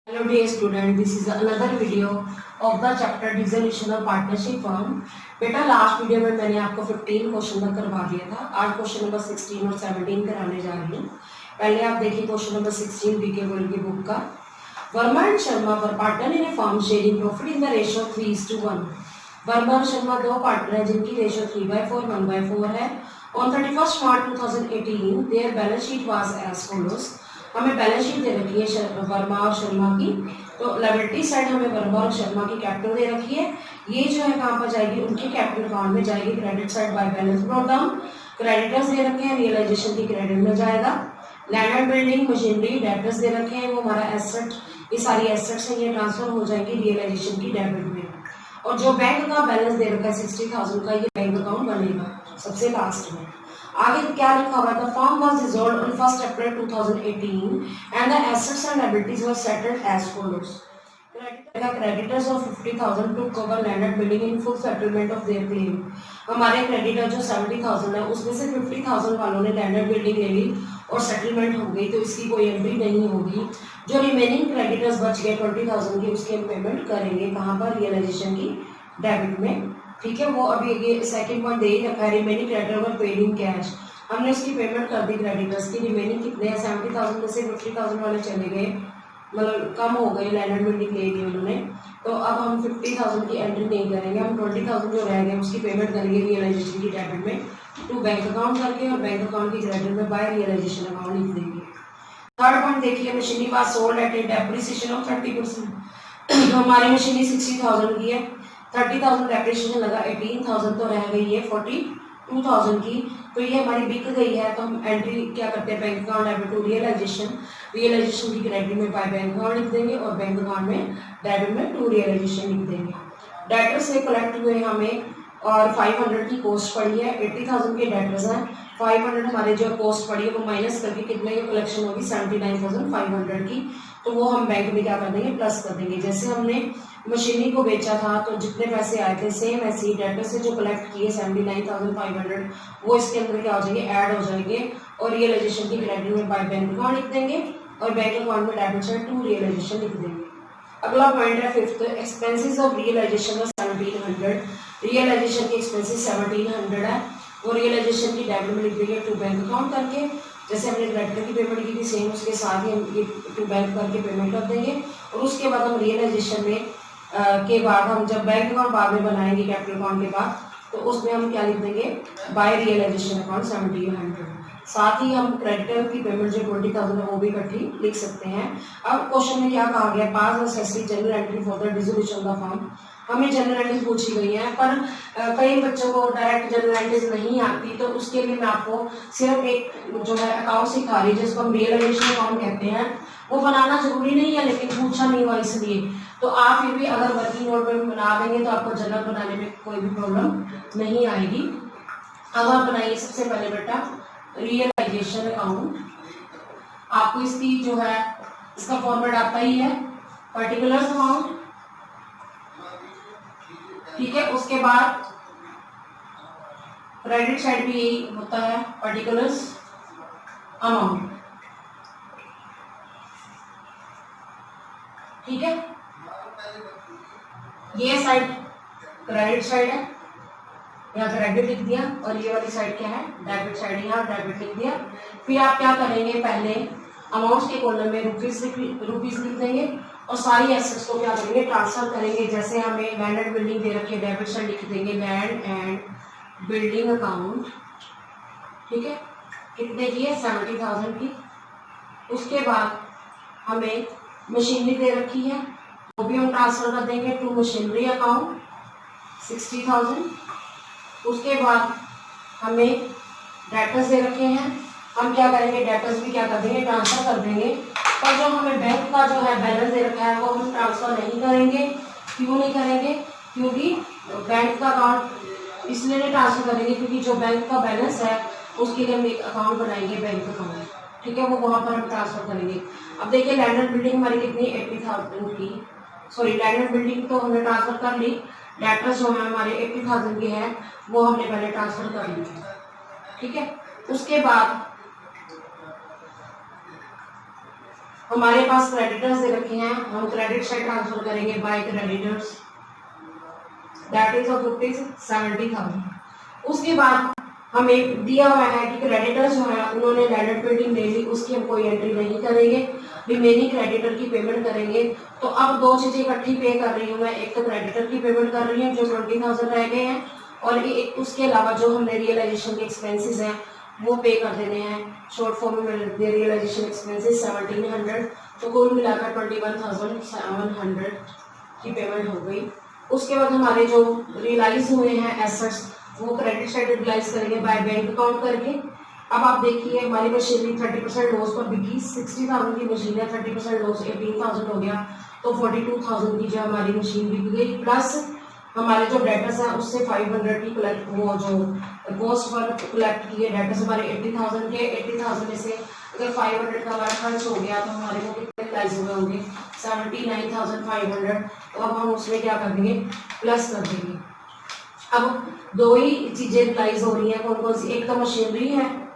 Hello dear student, this is another video of the chapter dissolution of partnership firm। बेटा last video में मैंने आपको 15 question तक करवा दिया था। आज क्वेश्चन नंबर 16 और 17 कराने जा रही हूँ। पहले आप देखिए क्वेश्चन नंबर 16 बीके गोयल की बुक का। Verma and Sharma were partner in A firm sharing profit in the ratio 3:1। Verma और शर्मा दो पार्टनर हैं जिनकी रेशियो 3/4 1/4 है। On 31 March 2018 their balance sheet was as follows. हमें बैलेंस शीट दे रखी है वर्मा और शर्मा की। तो लायबिलिटी साइड हमें वर्मा और शर्मा की कैपिटल दे रखी है। ये जो है कहाँ पर जाएगी, उनके कैपिटल अकाउंट में जाएगी। Credit side by balance brought down. Creditors दे रखे हैं, रियलाइजेशन की क्रेडिट में जाएगा। Land and building machinery debtors दे रखे हैं, वो हमारा एसेट, ये सारी एसेट्स हैं, ये ट्रांसफर हो जाएंगी रियलाइजेशन की डेबिट में। और जो बैंक का बैलेंस दे रखा है 60,000 का, ये बैंक अकाउंट बनेगा सबसे लास्ट में। आगे क्या लिखा हुआ है, the firm was dissolved on 1 April 2018 and the assets and liabilities were settled as follows. Creditors of 50,000 to cover land and building in full settlement of their claim. हमारे creditor जो 70,000 है, उसमें से 50,000 वालों ने लैंड एंड बिल्डिंग ले ली और settlement हो गई, तो इसकी कोई एंट्री नहीं होगी। जो रिमेनिंग क्रेडिटर्स बच गए 20,000 की, उसकी हम पेमेंट करेंगे कहाँ पर, रियलाइजेशन की डेबिट में। ठीक है, वो अभी ये सेकंड पॉइंट दे ही रखा है, remaining creditor were paid in cash. हमने उसकी पेमेंट कर दी क्रेडिटर्स की। रिमेनिंग कितने हैं, 70,000 में से 50,000 वाले चले गए, मतलब कम हो गए, लैंड एंड बिल्डिंग ले गए उन्होंने। तो अब हम 50,000 की एंट्री नहीं करेंगे, हम 20,000 जो रह गए उसकी पेमेंट करेंगे रियलाइजेशन की डेबिट में टू बैंक अकाउंट करके, और बैंक अकाउंट की क्रेडिट में बाय रियलाइजेशन अकाउंट लिख देंगे। थर्ड पॉइंट देखिए, machinery was sold at A depreciation of 30%। हमारी मशीनरी 60,000 की है, 30,000 डेप्रिसिएशन लगा, 18,000 तो रह गई है 42,000 की। तो ये हमारी बिक गई है, तो हम एंट्री क्या करते हैं, bank account debit to realisation, realisation की क्रेडिट में बाय बैंक अकाउंट लिख देंगे और बैंक अकाउंट में डेबिट में टू रियलाइजेशन लिख देंगे। डेटर से कलेक्ट हुए हमें और 500 की कॉस्ट पड़ी है, 80,000 के डेटर्स हैं, 500 हमारे जो कॉस्ट पड़ी है वो माइनस करके कितने की कलेक्शन होगी, 79,500 की। तो वो हम बैंक में क्या कर देंगे, प्लस कर देंगे। जैसे हमने मशीनरी को बेचा था तो जितने पैसे आए थे सेम ऐसे ही डेटर से जो कलेक्ट किए 79,500, वो इसके अंदर क्या हो जाएंगे, ऐड हो जाएंगे और रियलाइजेशन की क्रेडिट में बाय बैंक अकाउंट लिख देंगे और बैंक अकाउंट में डेबिट साइड टू रियलाइजेशन लिख देंगे। अगला पॉइंट है fifth, expenses of realisation 1700। Realisation की एक्सपेंसेस 1700 है, वो रियलाइजेशन की डेबिट में लिख देंगे टू बैंक अकाउंट करके। जैसे हमने क्रेडिटर की पेमेंट की थी सेम उसके साथ ही हम ये टू बैंक करके पेमेंट कर देंगे। और उसके बाद हम रियलाइजेशन में के बाद हम जब बैंक अकाउंट बाद में बनाएंगे कैपिटल अकाउंट के बाद, तो उसमें हम क्या लिख देंगे, बाय रियलाइजेशन अकाउंट 1700। साथ ही हम क्रेडिटर की पेमेंट जो 20,000 है वो भी इकट्ठी लिख सकते हैं। अब क्वेश्चन में क्या कहा गया, पास necessary general entry for the dissolution of the firm. हमें जनरल एंट्रीज पूछी गई हैं, पर कई बच्चों को डायरेक्ट जनरल एंट्रीज नहीं आती, तो उसके लिए मैं आपको सिर्फ एक जो है अकाउंट सिखा रही है जिसको हम रियलाइजेशन अकाउंट कहते हैं। वो बनाना जरूरी नहीं है, लेकिन पूछा नहीं हुआ इसलिए। तो आप फिर भी अगर वर्किंग नोट में बना देंगे तो आपको जनरल बनाने में कोई भी प्रॉब्लम नहीं आएगी। अब आप बनाइए सबसे पहले बेटा रियलाइजेशन अकाउंट। आपको इसकी जो है इसका फॉर्मेट आता ही है, पर्टिकुलर्स अमाउंट, ठीक है। उसके बाद क्रेडिट साइड भी यही होता है, पर्टिकुलर्स अमाउंट, ठीक है। ये साइड क्रेडिट साइड है, यहाँ क्रेडिट लिख दिया, और ये वाली साइड क्या है, डेबिट साइड है, यहाँ डेबिट लिख दिया। फिर आप क्या करेंगे, पहले अमाउंट्स के कॉलम में रुपीज लिख देंगे और सारी एसेट्स को क्या करेंगे, ट्रांसफर करेंगे। जैसे हमें लैंड एंड बिल्डिंग दे रखी है, डेबिट साइड लिख देंगे लैंड एंड बिल्डिंग अकाउंट, ठीक है। कितने की है, 70,000 की। उसके बाद हमें मशीनरी दे रखी है, वो भी हम ट्रांसफर कर देंगे टू मशीनरी अकाउंट 60,000। उसके बाद हमें डेटर्स दे रखे हैं, हम क्या करेंगे, डेटर्स भी क्या कर देंगे, ट्रांसफर कर देंगे। पर जो हमें बैंक का जो है बैलेंस दे रखा है वो हम ट्रांसफर नहीं करेंगे। क्यों नहीं करेंगे, क्योंकि बैंक का अकाउंट इसलिए नहीं ट्रांसफर करेंगे क्योंकि जो बैंक का बैलेंस है उसके लिए हम एक अकाउंट बनाएंगे, बैंक अकाउंट, ठीक है, वो वहाँ पर हम ट्रांसफर करेंगे। अब देखिए लैंड एंड बिल्डिंग हमारी कितनी, 80,000 की, सॉरी लैंड एंड बिल्डिंग तो हमने ट्रांसफर कर ली, डेटर्स जो है हमारे 80,000 के हैं वो हमने पहले ट्रांसफर कर ली, ठीक है। उसके बाद हमारे पास क्रेडिटर्स दे रखे हैं, हम क्रेडिट साइड ट्रांसफर करेंगे by creditors, that is of rupees 70,000। उसके बाद हमें दिया हुआ है कि क्रेडिटर्स जो है उन्होंने लैंड बिल्डिंग ले ली, उसकी हम कोई एंट्री नहीं करेंगे, रिमेनिंग क्रेडिटर की पेमेंट करेंगे। तो अब दो चीजें इकट्ठी पे कर रही हूँ मैं, एक तो क्रेडिटर की पेमेंट कर रही हूँ जो 20,000 रह गए हैं, और एक उसके अलावा जो हमने रियलाइजेशन के एक्सपेंसेस हैं वो पे कर देने हैं। शॉर्ट फॉर्म में लिख दिया रियलाइजेशन एक्सपेंसेस 1700, तो कुल मिलाकर 21,700 की पेमेंट हो गई। उसके बाद हमारे जो रियलाइज हुए हैं एसेट्स वो क्रेडिट साइड यूटिलाइज करेंगे बाय बैंक अकाउंट करके। अब आप देखिए हमारी मशीनरी 30% लॉस पर बिकी, 60,000 की मशीन है, 30% लॉस 18,000 हो गया, तो 42,000 की जो हमारी मशीन बिक गई। प्लस हमारे जो डेटर्स हैं उससे 500 की कलेक्ट, वो जो कॉस्ट पर कलेक्ट किए डेटर्स हमारे 80,000 के, 80,000 में से अगर 500 का हमारा खर्च हो गया तो हमारे को कितने रिलाइज हुए होंगे 79,500। तो अब हम उसमें क्या कर देंगे, प्लस कर देंगे। अब दो ही चीजें रिलाइज हो रही हैं, कौन कौन सी, एक तो मशीनरी है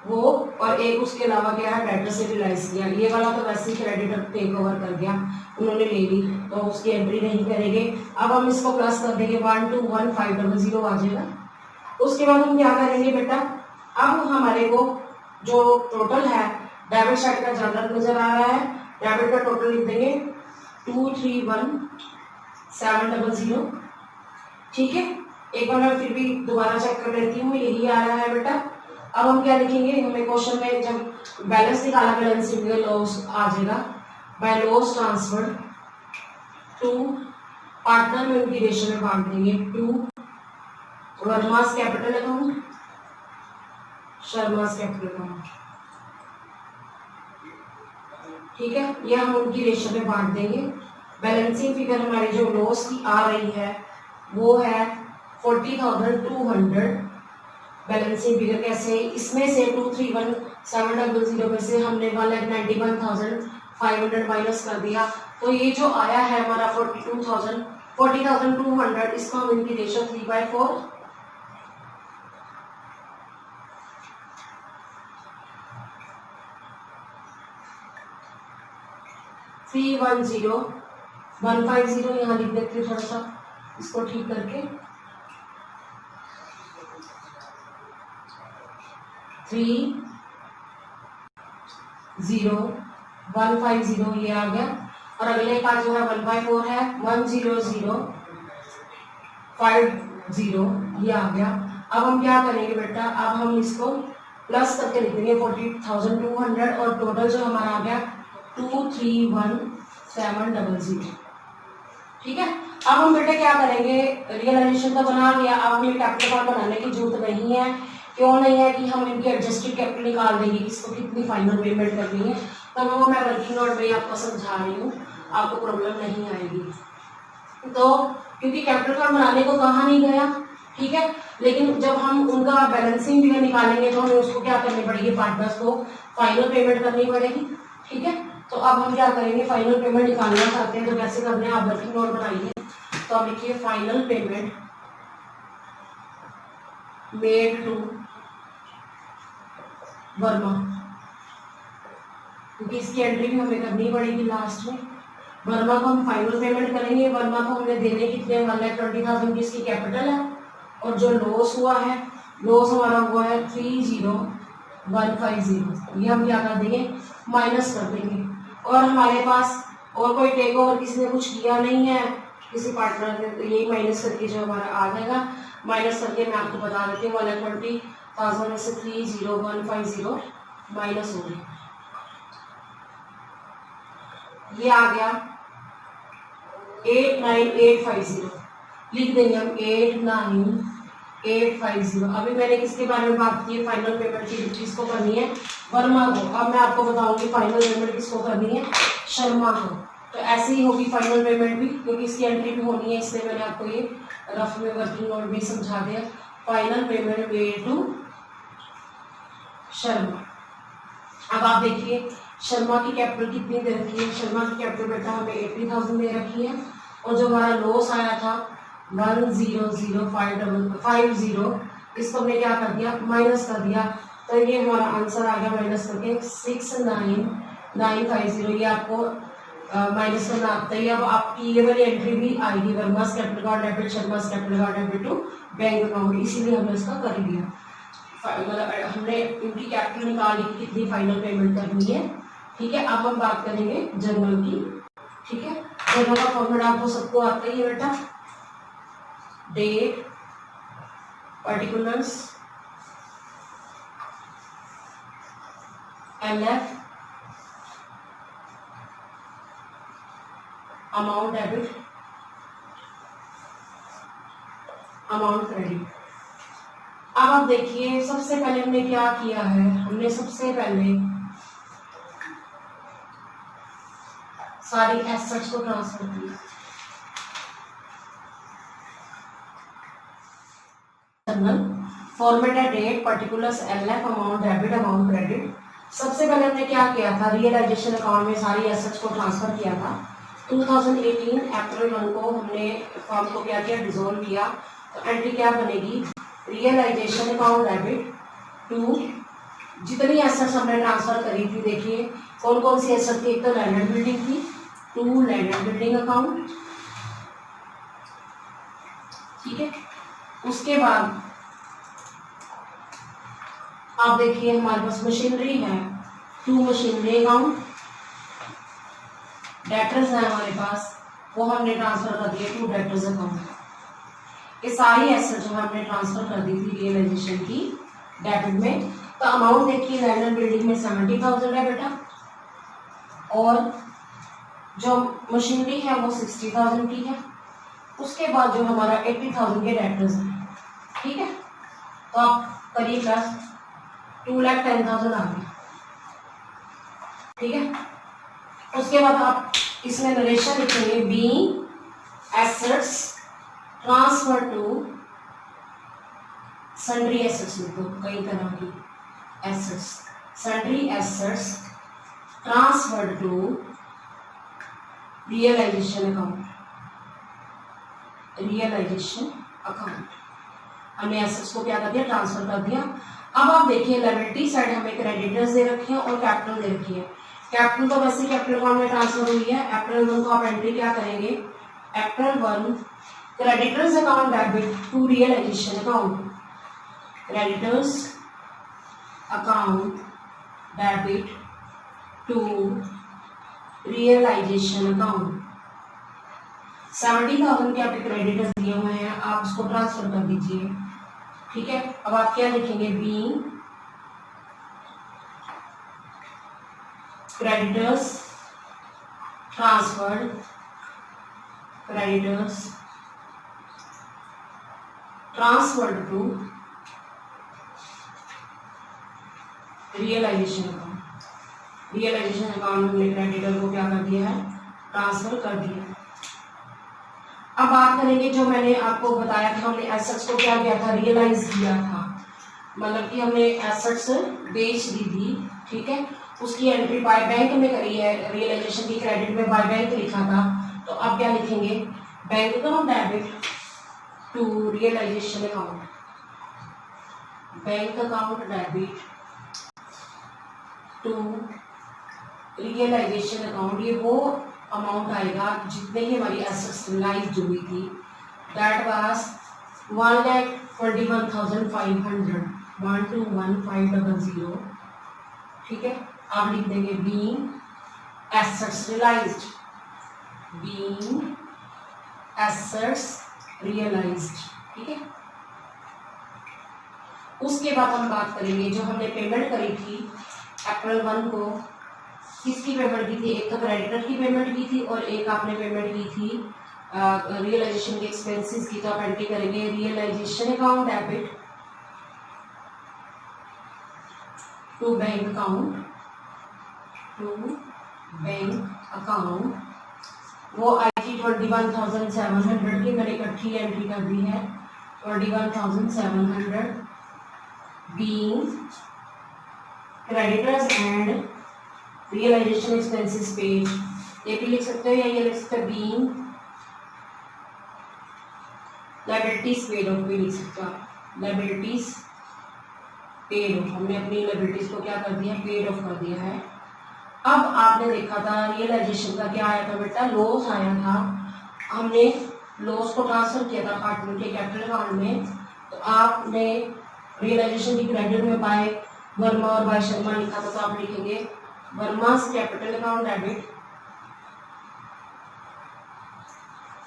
वो, और एक उसके अलावा क्या है डेटर से रिलाइज किया। ये वाला तो वैसे ही क्रेडिटर टेक ओवर कर गया, उन्होंने ले ली, तो उसकी एंट्री नहीं करेंगे। अब हम इसको प्लस कर देंगे 121,500 आ जाएगा। उसके बाद हम क्या करेंगे बेटा, अब हमारे को जो टोटल है डेबिट साइड का जनरल नजर आ रहा है, डेबिट का टोटल लिख देंगे 231,700। ठीक है, एक बार मैं फिर भी दोबारा चेक कर लेती हूँ, यही आ रहा है बेटा। अब हम क्या लिखेंगे, हमें क्वेश्चन में जब बैलेंस निकाला बैलेंस लॉस आ जाएगा, by loss transfer to partner में उनकी रेशियो में बांट देंगे, to Verma's capital account, Sharma's capital account. ठीक है, ये हम उनकी रेशियो में बांट देंगे। बैलेंसिंग फिगर हमारी जो लॉस की आ रही है वो है 40,200। बैलेंसिंग फिगर कैसे, इसमें से 231,700 में से हमने 191,500 माइनस कर दिया, तो ये जो आया है हमारा 40,200, इसको हम इनकी रेशियो 3/4 310,150 यहाँ लिख देते थोड़ा सा इसको ठीक करके, 30150 ये आ गया। और अगले का जो है 1/4 है 100,50 ये आ गया। अब हम क्या करेंगे बेटा, अब हम इसको प्लस करके लिख देंगे 40,200, और टोटल जो हमारा आ गया 231,700। ठीक है, अब हम बेटा क्या करेंगे, रियलाइजेशन तो बना लिया, अब हमें कैपिटल अकाउंट बनाने की जरूरत नहीं है। क्यों नहीं है कि हम इनकी एडजस्टेड कैपिटल निकाल देंगे, इसको कितनी फाइनल पेमेंट करनी है, तो वो मैं वर्किंग नोट में आपको समझा रही हूँ, आपको प्रॉब्लम नहीं आएगी। तो क्योंकि कैपिटल अकाउंट बनाने को कहा नहीं गया, ठीक है, लेकिन जब हम उनका बैलेंसिंग फिगर निकालेंगे तो हमें उसको क्या करनी पड़ेगी, पार्टनर्स को फाइनल पेमेंट करनी पड़ेगी। ठीक है, तो अब हम क्या करेंगे, फाइनल पेमेंट निकालना चाहते हैं तो कैसे करना है, आप वर्किंग नोट बनाइए। तो आप लिखिए final payment made to Verma, क्योंकि इसकी एंट्री भी हमें करनी पड़ेगी लास्ट में। वर्मा को हम फाइनल पेमेंट करेंगे, वर्मा को हमने देने कितने वाला है 20,000 की इसकी कैपिटल है, और जो लॉस हुआ है, लॉस हमारा हुआ है 30,150, ये हम क्या कर देंगे, माइनस कर देंगे। और हमारे पास और कोई टेक ओवर किसी ने कुछ किया नहीं है किसी पार्टनर ने, तो यही माइनस करके जो हमारा आ जाएगा, माइनस करके मैं आपको बता देती हूँ 120,000 में से 30,150 माइनस हो गया, ये आ गया 89,850, लिख देंगे हम 89,850। अभी मैंने किसके बारे में बात की है, फाइनल पेमेंट की किसको करनी है, वर्मा को। अब मैं आपको बताऊंगी फाइनल पेमेंट किसको करनी है, शर्मा को। तो ऐसे ही होगी फाइनल पेमेंट भी, क्योंकि इसकी एंट्री भी होनी है, इसलिए मैंने आपको ये रफ में वर्किंग नोट भी समझा दिया। Final payment way to Sharma. अब आप देखिए शर्मा की कैपिटल कितनी दे रखी है, शर्मा की कैपिटल बेटा हमें 80,000 दे रखी है, और जो हमारा लॉस आया था 100,550, इसको हमने क्या कर दिया, माइनस कर दिया, तो ये हमारा आंसर आ गया माइनस करके 950, ये आपको माइनस करना आता है। अब आपकी ये वाली एंट्री भी आएगी, Verma's capital card debit, Sharma's capital card debit to bank account, इसीलिए हमने इसका कर दिया। मतलब हमने इनकी कैपिटल निकाली कि कितनी फाइनल पेमेंट करनी है। ठीक है, अब हम बात करेंगे जर्नल की। ठीक है, जर्नल का फॉर्मेट आपको सबको आता ही है बेटा, date, particulars, LF, amount debit, amount credit. अब आप देखिए सबसे पहले हमने क्या किया है, हमने सबसे पहले सारी एसेट्स को ट्रांसफर किया। फॉर्मेट है date, particulars, LF, amount debit, amount credit. सबसे पहले हमने क्या किया था, रियलाइजेशन अकाउंट में सारी एसेट्स को ट्रांसफर किया था। 2018 अप्रैल 1 को हमने फॉर्म को क्या किया, डिसॉल्व किया। तो एंट्री क्या बनेगी, रियलाइजेशन अकाउंट डेबिट टू, जितनी एसेट्स हमने ट्रांसफर करी थी, देखिए कौन कौन सी एसेट थी, एक तो लैंड एंड बिल्डिंग थी, to land and building account. ठीक है, उसके बाद आप देखिए हमारे पास मशीनरी है, टू मशीनरी अकाउंट, डेटर्स है हमारे पास, वो हमने ट्रांसफर कर दिया टू डेटर्स अकाउंट। ये सारी एसेट जो हमने ट्रांसफर कर दी थी रियलाइजेशन की डेबिट में। तो अमाउंट देखिए लैंड एंड बिल्डिंग में 70,000 है बेटा, और जो मशीनरी है वो 60,000 की है। उसके बाद जो हमारा 80,000 के डेटर्स हैं। ठीक है, तो आप करिए प्लस 2,10,000 आ गया। ठीक है, उसके बाद आप इसमें नरेशन लिखेंगे, being assets transfer to sundry assets, लिखो कई तरह की assets, sundry assets transfer to realisation account, realisation account. हमने एसेट्स को क्या कर दिया, ट्रांसफर कर दिया। अब आप देखिए लायबिलिटी साइड हमें क्रेडिटर्स दे रखे हैं और कैपिटल दे रखी है। कैपिटल तो वैसे कैपिटल अकाउंट में ट्रांसफर हुई है। अप्रैल 1 को आप एंट्री क्या करेंगे, April 1 creditors account debit to realisation account, creditors account debit to realisation account. 70,000 के आपके क्रेडिटर्स दिए हुए हैं, आप उसको ट्रांसफर कर दीजिए। ठीक है, अब आप क्या लिखेंगे, being creditors transferred, creditors transferred to realisation account. Realisation account में हमने क्रेडिटर को क्या कर दिया है, ट्रांसफर कर दिया। अब बात करेंगे जो मैंने आपको बताया था, हमने एसेट्स को क्या किया था, रियलाइज किया था, मतलब कि हमने एसेट्स बेच दी थी। ठीक है, उसकी एंट्री बाय बैंक में करी है, रियलाइजेशन की क्रेडिट में बाय बैंक लिखा था। तो अब क्या लिखेंगे, bank account debit to realisation account, bank account debit to realisation account. ये वो अमाउंट आएगा जितने की हमारी एसेट्स रियलाइज हुई थी, दैट वाज 1,21,500, 121,500। ठीक है, आप लिख देंगे being assets realised, being assets realised. ठीक है, उसके बाद हम बात करेंगे जो हमने पेमेंट करी थी अप्रैल 1 को, किसकी पेमेंट की थी, एक तो क्रेडिटर की पेमेंट की थी और एक आपने पेमेंट की थी रियलाइजेशन के एक्सपेंसेस की। तो आप एंट्री करेंगे realisation account debit to bank account, to bank account. वो आई थी 21,700 की, मैंने इकट्ठी एंट्री कर दी है 21,700, being creditors and realisation expenses paid. ये भी लिख सकते हो या ये लिख सकते हो बीइंग लायबिलिटीज पेड ऑफ, भी लिख सकते हो आप, लायबिलिटीज पेड ऑफ। हमने अपनी लायबिलिटीज को क्या कर दिया, पेड ऑफ कर दिया है अब आपने देखा था रियलाइजेशन का क्या आया था बेटा, लॉस आया था। हमने लॉस को ट्रांसफर किया था पार्टनर के कैपिटल अकाउंट में। तो आपने रियलाइजेशन की क्रेडिट में बाय वर्मा और बाय शर्मा लिखा था, तो आप लिखेंगे Verma's capital account debit,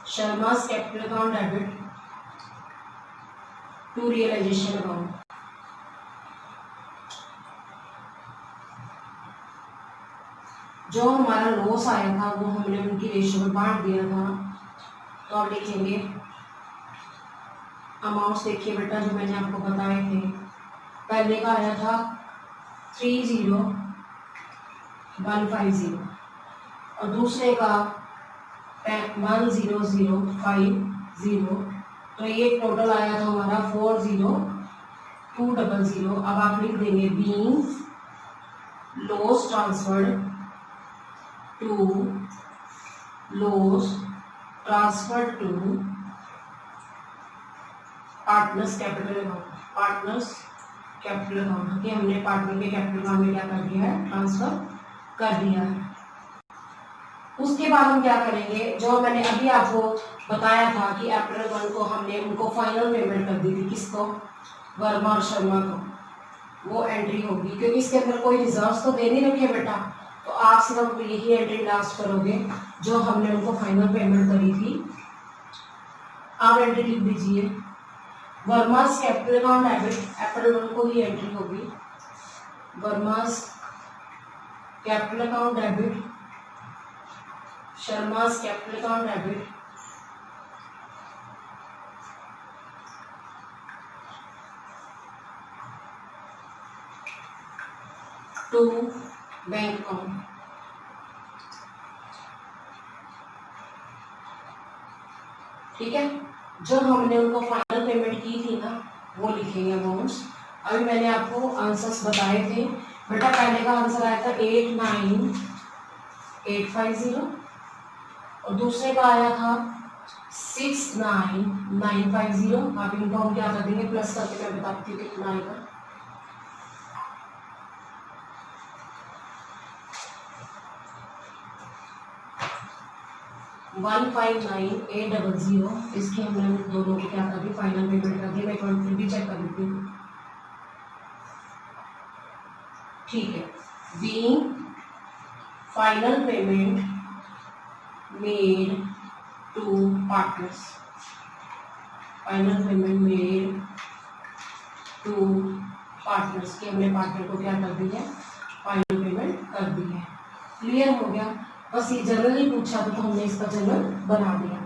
Sharma's capital account debit to realisation account. जो हमारा लॉस आया था वो हमने उनकी रेशियो में बांट दिया था। तो आप लिखेंगे अमाउंट्स, देखिए बेटा जो मैंने आपको बताए थे, पहले का आया था 30,150 और दूसरे का 10,050। तो ये टोटल आया था हमारा 40,200। अब आप लिख देंगे being loss transferred to partners capital account, partners capital account कि हमने पार्टनर के कैपिटल अकाउंट में क्या कर दिया है, ट्रांसफर कर दिया है। उसके बाद हम क्या करेंगे, जो मैंने अभी आपको बताया था कि अप्रैल 1 को हमने उनको फाइनल पेमेंट कर दी थी, किसको, वर्मा और शर्मा को, वो एंट्री होगी। क्योंकि इसके अंदर कोई रिजर्व्स तो दे नहीं रखे बेटा, तो आप सिर्फ यही एंट्री लास्ट करोगे जो हमने उनको फाइनल पेमेंट करी थी। आप एंट्री लिख दीजिए वर्मा's कैपिटल अकाउंट डेबिट, अप्रैल 1 को ही एंट्री होगी Verma's capital account debit, Sharma's capital account debit to bank account. ठीक है, जो हमने उनको फाइनल पेमेंट की थी ना वो लिखेंगे अमाउंट्स। अभी मैंने आपको आंसर्स बताए थे बेटा, पहले का आंसर आया था 89,850 और दूसरे का आया था 69,950। आप इनको हम क्या कर देंगे, प्लस करके मैं बताती हूँ कितना आएगा। 159,800। इसकी हमने दोनों को क्या कर दी, फाइनल पेमेंट कर दी। मैं एक बार फिर भी चेक कर लेती हूँ। ठीक है, being final payment made to partners, final payment made to partners कि हमने पार्टनर को क्या कर दी है, फाइनल पेमेंट कर दी है। क्लियर हो गया, बस ये जनरली पूछा था तो हमने इसका जनरल बना दिया।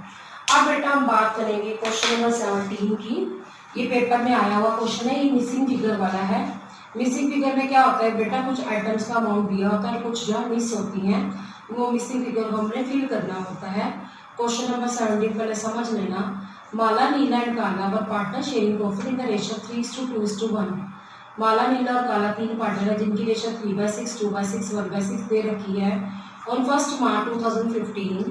अब बेटा हम बात करेंगे क्वेश्चन नंबर 17 की। ये पेपर में आया हुआ क्वेश्चन है, ये मिसिंग फिगर वाला है। मिसिंग फिगर में क्या होता है बेटा, कुछ आइटम्स का अमाउंट दिया होता है, कुछ जो मिस होती हैं, वो मिसिंग फिगर को हमने फिल करना होता है। क्वेश्चन नंबर 17 पहले समझ लेना। माला, Neela and Kala were partner sharing profit in the ratio 3:2:1। Mala, Neela और काला 3 पार्टनर है जिनकी रेशियो 3/6, 2/6, 1/6 दे रखी है। On 1st March 2015,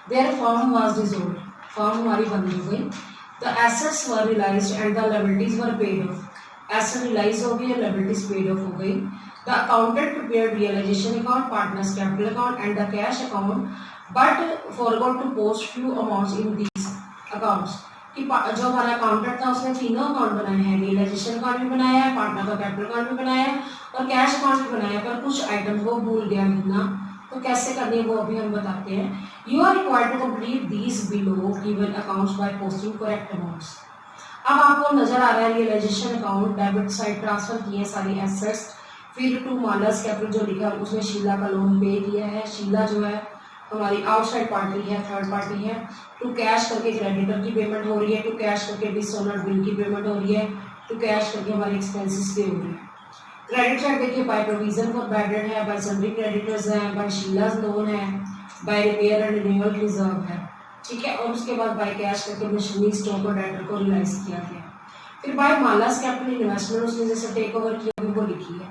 their firm was dissolved. Firm हमारी बंद हो गई। The assets were realized and the liabilities were paid off. Asset realize हो गई और liabilities paid off हो गई। The accountant prepared realization account, partners capital account and the cash account, but forgot to post few amounts in these accounts. कि जो हमारा accountant था उसने तीनों अकाउंट बनाए हैं, रियलाइजेशन अकाउंट भी बनाया है, पार्टनर का कैपिटल अकाउंट भी बनाया है और कैश अकाउंट भी बनाया है, पर कुछ आइटम्स वो भूल गया लिखना। तो कैसे करनी है वो अभी हम बताते हैं। You are required to complete these below given accounts by posting correct amounts. अब आपको नजर आ रहा है realisation account debit side transfer किए सारी एसेट्स, फिर टू मालास कैपिटल जो लिखा है उसमें शीला का लोन पे किया है। शीला जो है हमारी आउटसाइड पार्टी है, थर्ड पार्टी है। टू कैश करके क्रेडिटर की पेमेंट हो रही है, टू कैश करके डिसऑनर्ड बिल की पेमेंट हो रही है, टू कैश करके हमारी एक्सपेंसेस पे हो रही है। क्रेडिट साइड देखिए by provision for bad debt है, बाय सन्ड्री क्रेडिटर्स है, बाय शीलाज लोन है, by repair and renewal reserve है। ठीक है, और उसके बाद बाय कैश करके मशीनरी स्टॉक और डेटर को रिलाइज किया गया। फिर बाय मालास कैपिटल इन्वेस्टमेंट उसने जैसे टेक ओवर किया वो लिखी है।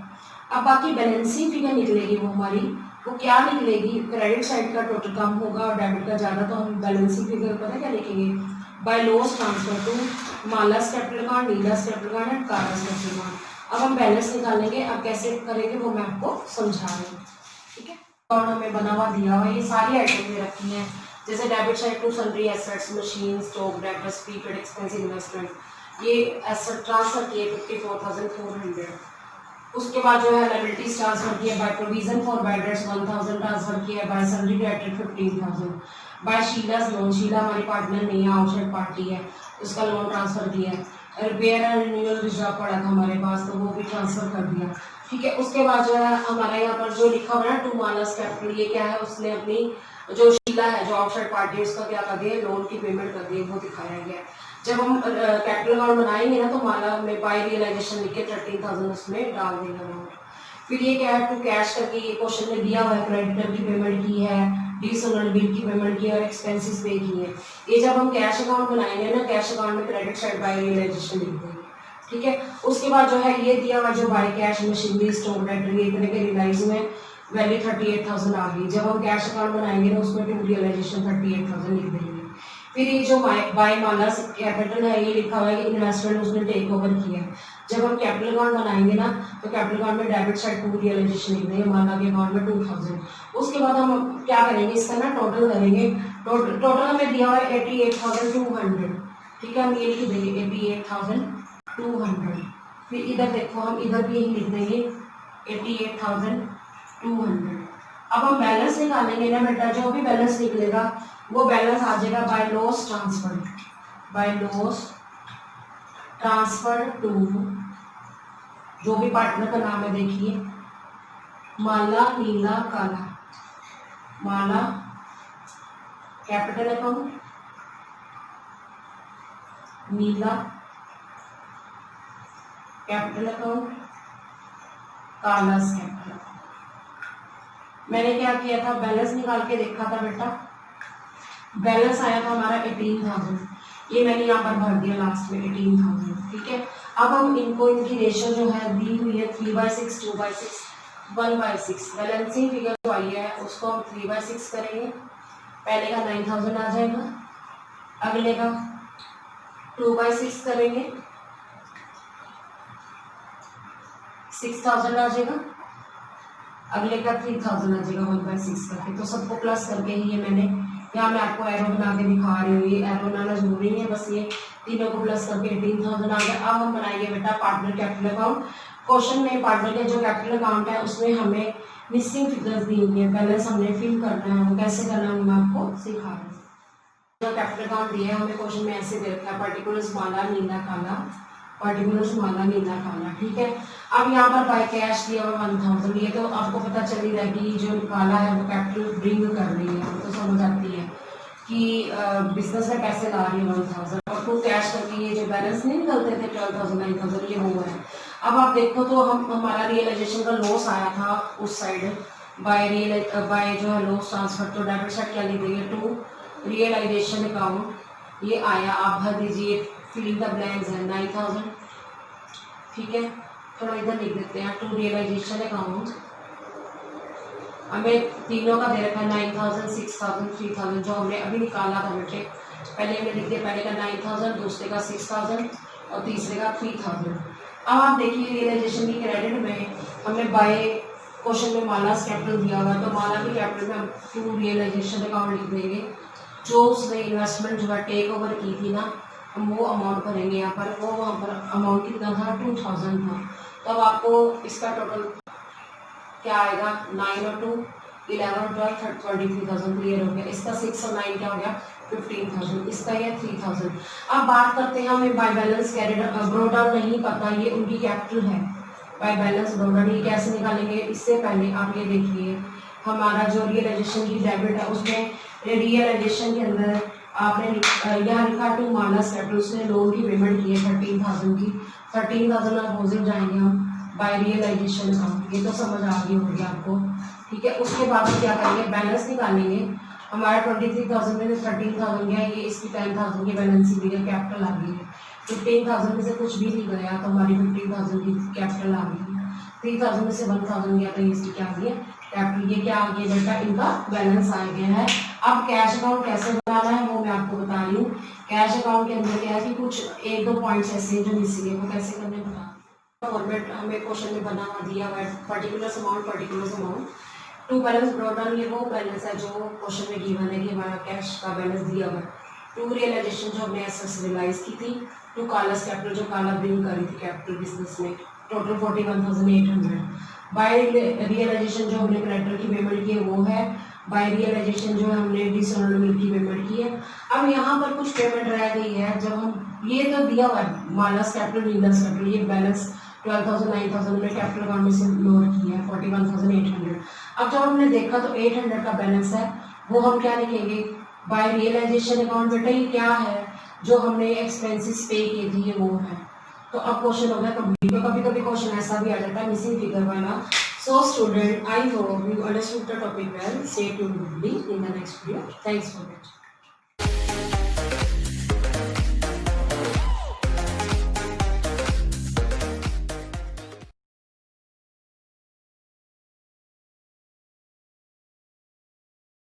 अब बाकी बैलेंसिंग फिगर निकलेगी वो हमारी, वो क्या निकलेगी, क्रेडिट साइड का टोटल कम होगा और डेबिट का ज़्यादा, तो हम बैलेंसिंग फिगर पता है क्या लिखेंगे, by loss transfer to Mala's capital account, Neela's capital account and Kala's capital account. अब हम बैलेंस निकालेंगे, अब कैसे करेंगे वो मैं आपको समझा रही हूँ। ठीक है। और हमें बना हुआ दिया हुआ ये सारी आइटम दे रखी हैं, जैसे debit side to sundry assets, machine, stock, debtors, prepaid expensive investment, ये एसेट ट्रांसफर किए 54,400। उसके बाद जो है लायबिलिटीज ट्रांसफर किया by provision for bad debts 1000 transfer किया by salary credit 15,000 by Sheela's loan, Sheela हमारी पार्टनर नहीं है, आउटसाइड पार्टी है, उसका लोन ट्रांसफर किया है। रिपेयर एंड रिन्यूअल रिजर्व पड़ा था हमारे पास, तो वो भी ट्रांसफर कर दिया। ठीक है, उसके बाद जो है हमारा यहाँ पर जो लिखा हुआ है टू मानस कैपिटल, ये क्या है, उसने अपनी जो शीला है जो आउटसाइड पार्टी है उसका क्या कर दिया, लोन की पेमेंट कर दी, वो दिखाया गया। जब हम कैपिटल अकाउंट बनाएंगे ना तो माला में बाय रियलाइजेशन लिख के 13,000 उसमें डाल देगा अमाउंट। फिर ये क्या है, टू कैश करके ये क्वेश्चन में दिया हुआ है, क्रेडिटर की पेमेंट की है, डिसऑनर बिल की पेमेंट की है और एक्सपेंसेस पे की है। ये जब हम कैश अकाउंट बनाएंगे ना, कैश अकाउंट में क्रेडिट साइड बाय रियलाइजेशन लिख देंगे। ठीक है, उसके बाद जो है ये दिया हुआ जो by cash machinery stock debtor इतने के रियलाइज में वैल्यू 38,000 आ गई। जब हम कैश अकाउंट बनाएंगे ना उसमें टू रियलाइजेशन 38,000 लिख देंगे। फिर ये जो बाय माला कैपिटल है ये लिखा हुआ है कि इन्वेस्टमेंट उसने टेक ओवर किया है। जब हम कैपिटल अकाउंट बनाएंगे ना तो कैपिटल अकाउंट में डेबिट साइड टू रियलाइजेशन लिख देंगे, माला के अकाउंट में 2,000। उसके बाद हम क्या करेंगे, इसका ना टोटल करेंगे। टोटल हमें दिया हुआ है 88,200। ठीक है, हम ये लिख देंगे 88,200। फिर इधर देखो हम इधर भी यही लिख देंगे 88,200। अब हम बैलेंस निकालेंगे ना बेटा, जो भी बैलेंस निकलेगा वो बैलेंस आ जाएगा by loss transfer, by loss transfer to जो भी पार्टनर का नाम है, देखिए माला, नीला, काला। माला कैपिटल अकाउंट, नीला कैपिटल अकाउंट, काला कैपिटल अकाउंट। मैंने क्या किया था, बैलेंस निकाल के देखा था बेटा, बैलेंस आया था हमारा 18,000, ये मैंने यहाँ पर भर दिया लास्ट में 18,000। ठीक है, अब हम इनको इनकी रेशो जो है दी हुई है 3/6, 2/6, 1/6। बैलेंसिंग फिगर जो आई है उसको हम 3/6 करेंगे। पहले का 9,000 आ जाएगा, अगले का 2/6 करेंगे 6,000 आ जाएगा, अगले का 3,000 आ जाएगा 1/6 करके। तो सबको प्लस करके ही ये मैंने यहाँ मैं आपको एरो बना के दिखा रही हूँ, ये एरो बनाना जरूरी है, बस ये तीनों को प्लस करके 18,000 आ गया। अब हम बनाएंगे बेटा पार्टनर कैपिटल अकाउंट। क्वेश्चन में पार्टनर का जो कैपिटल अकाउंट है उसमें हमें मिसिंग फिगर्स दी हुई है, बैलेंस हमने फिल करना है, वो कैसे करना है मैं आपको सिखा रही हूँ। जो कैपिटल अकाउंट दिया है हमें क्वेश्चन में ऐसे दे रखा है, पर्टिकुलर्स माला, नीला, काला, पर्टिकुलर्स माला, नीला, काला। ठीक है, अब यहाँ पर बाय कैश दिया हुआ 1,000, ये तो आपको पता चल ही रहा है कि जो काला है वो कैपिटल ब्रिंग कर रही है, वो तो समझ आती है कि बिजनेस में पैसे ला रही है 1,000। और टू कैश करके ये जो बैलेंस नहीं निकलते थे 12,000, 9,000, ये वो है। अब आप देखो तो हमारा रियलाइजेशन का लॉस आया था उस साइड बाय जो है लॉस ट्रांसफर, तो डेबिट साइड क्या लिख देंगे, टू रियलाइजेशन अकाउंट, ये आया, आप भर दीजिए, फिलिंग द ब्लैंक्स है 9,000। ठीक है, थोड़ा इधर लिख देते हैं, टू रियलाइजेशन अकाउंट हमें तीनों का दे रखा है 9,000, 6,000, 3,000, जो हमने अभी निकाला था बेटे। पहले हमने लिख दिया, पहले का 9,000, दूसरे का 6,000 और तीसरे का 3,000। अब आप देखिए रियलाइजेशन की क्रेडिट में हमने बाय क्वेश्चन में माला कैपिटल दिया हुआ है, तो माला की कैपिटल में हम टू रियलाइजेशन अकाउंट लिख देंगे। जो उसने इन्वेस्टमेंट जो है टेक ओवर की थी ना, हम वो अमाउंट भरेंगे यहाँ पर। वो वहाँ पर अमाउंट कितना था, 2,000 था। तो अब आपको इसका टोटल क्या आएगा, 9 और 2 11 और 12 23,000 क्लियर हो गया। इसका 6 और 9 क्या हो गया, 15,000। इसका ये 3,000। अब बात करते हैं, हमें बाय बैलेंस कैरिड ब्रोडाउन नहीं पता, ये उनकी कैपिटल है। बाय बैलेंस ब्रोडाउन ये कैसे निकालेंगे, इससे पहले आप ये देखिए हमारा जो रियलाइजेशन की डेबिट है उसमें रियलाइजेशन के अंदर आपने यहाँ लिखा टू माइनस कैपिटल, उसने लोन की पेमेंट की है 13,000 की। 13,000 अपोजिट जाएंगे हम बाय रियलाइजेशन अकाउंट, ये तो समझ आ गई होगी आपको। ठीक है, उसके बाद हम क्या करेंगे, बैलेंस निकालेंगे। हमारा 23,000 में से 13,000 गया, ये इसकी 10,000 की बैलेंस ही कैपिटल आ गई है। 15,000 में से कुछ भी नहीं गया तो हमारी 15,000 की कैपिटल आ गई है। 3,000 में से 1,000 गया तो इसकी क्या आ गई है, कैपिटल। ये क्या आ गया बेटा, इनका बैलेंस आ गया है। अब कैश अकाउंट कैसे बनाना है वो मैं आपको बता रही हूँ। कैश अकाउंट के अंदर क्या है कि कुछ 1-2 पॉइंट्स ऐसे जो मिसिंग है, वो कैसे करने बता फॉर्मेट हमें क्वेश्चन में बना हुआ दिया हुआ है, particular amount. To balance brought down, ये वो बैलेंस है जो क्वेश्चन में गिवन है कि हमारा कैश का बैलेंस दिया हुआ है। टू रियलाइजेशन जो हमने एसेट्स रियलाइज की थी। टू कालास कैपिटल जो काला ब्रिंग करी थी कैपिटल बिजनेस में, टोटल 41,800। बाय रियलाइजेशन जो हमने क्रेडिटर की पेमेंट की है वो है। बाय रियलाइजेशन जो हमने डिसऑनर्ड मिल की पेमेंट की है। अब यहाँ पर कुछ पेमेंट रह गई है, जब हम ये तो दिया हुआ है माइनस कैपिटल मीनस कैपिटल, ये बैलेंस 12,000 9,000 में कैपिटल अकाउंट में से लोड की है 41,800। अब जब हमने देखा तो 800 का बैलेंस है, वो हम क्या लिखेंगे बाय रियलाइजेशन अकाउंट। बेटा ये क्या है, जो हमने एक्सपेंसेस पे किए थे ये वो है। तो अब क्वेश्चन हो गया कंप्लीट। तो कभी कभी क्वेश्चन ऐसा भी आ जाता है मिसिंग फिगर वाला। So student, I hope you understood the topic well. Stay tuned with me in the next video. Thanks for it.